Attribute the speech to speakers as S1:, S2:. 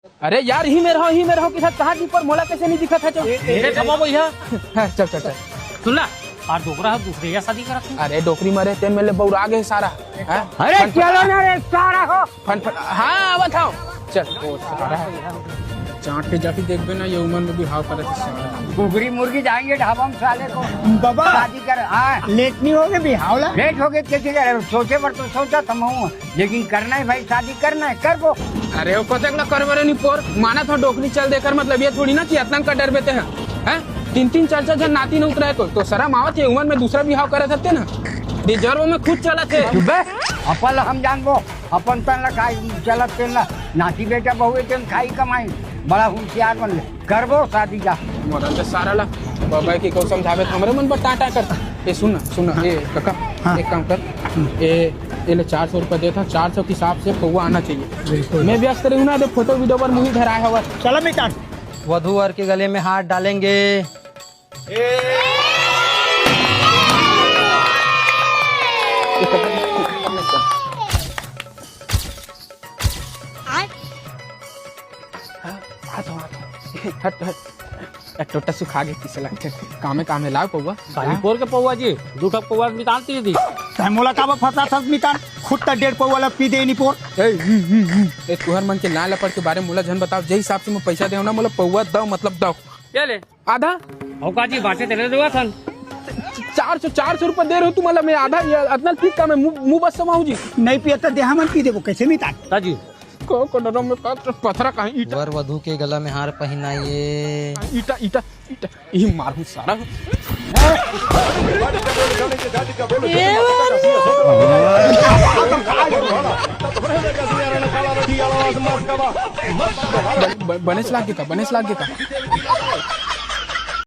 S1: अरे यार ही में रहो कि कहाँ की पर मोला कैसे नहीं दिखा था चल
S2: भैया
S1: चल चल चल
S2: सुन ला और डोकरा दूसरे या शादी करत है।
S1: अरे डोकरी मरे तेन में ले बौरा गए सारा हैं?
S3: अरे चलो ना रे सारा हो
S1: फन हाँ बताओ चल ओ सारा चाट के जाके देखबे ना ये उम्र में भी हाव करत है
S3: घुघरी मुर्गी जाएंगे ढाबा में साले को
S4: बाबा
S3: शादी कर। हाँ
S4: लेट नहीं हो गए बिहावला
S3: लेट हो गए कैसे कर सोचे पर तो सोचा तुम लेकिन करना है भाई शादी करना है कर वो।
S1: अरे वो कतक ना करवरे नहीं पोर माना था डोकरी चल देकर मतलब ये थोड़ी ना कि इतना का डर बेते हैं हैं 3-3 4-4 जन नाती न उतरा है तो शर्म आवत है उम्र में दूसरा बिहाव करे थे ना रिजर्व में खुद चला थे
S3: अपन हम जानबो अपन तन ला खाई चलत तेन ला नाती बेटा बहुए तेन खाई कमाई बड़ा होशियार बन ले करबो शादी जा
S1: मोरन से सारा ला बाबा की को समझावे हमरे मन पर टाटा कर ए सुन ए काका एक काम कर ए ले 400 रुपए देता 400 के हिसाब से पौवा आना चाहिए मैं व्यस्त रहूँ ना फोटो वीडियो पर मुझे धराया हुआ
S4: चलो मितान
S5: वधू वर के गले में हाथ डालेंगे।
S1: टोटा सुखा गए किस लगते कामे लाओ पौवा
S2: कालीपुर के पौवा जी दूठा पौवा निकालती थी
S4: मोला काबा फंसा था मितान खुद तक 1.5 पौ वाला पी दे नहीं पोर
S1: ए तुहर मन के ना लपड़ के बारे में मोला जन बताओ जे हिसाब से मैं पैसा देऊ ना मोला पौवा दो मतलब दो
S2: क्या ले
S1: आधा
S2: औका जी बाटे तेरे देवा थन
S1: 400 रुपए दे रहे हो तुम मतलब मैं आधा इतना ठीक काम है मुंह बस समाऊ जी
S4: नहीं पिया तो देहा मन पी देबो कैसे मितान
S2: ताजी
S1: को डरो में पथरा कहीं ईटा
S5: वर वधू के गला में हार पहनाइए।
S1: ईटा ये मारू सारा बनेस लागे का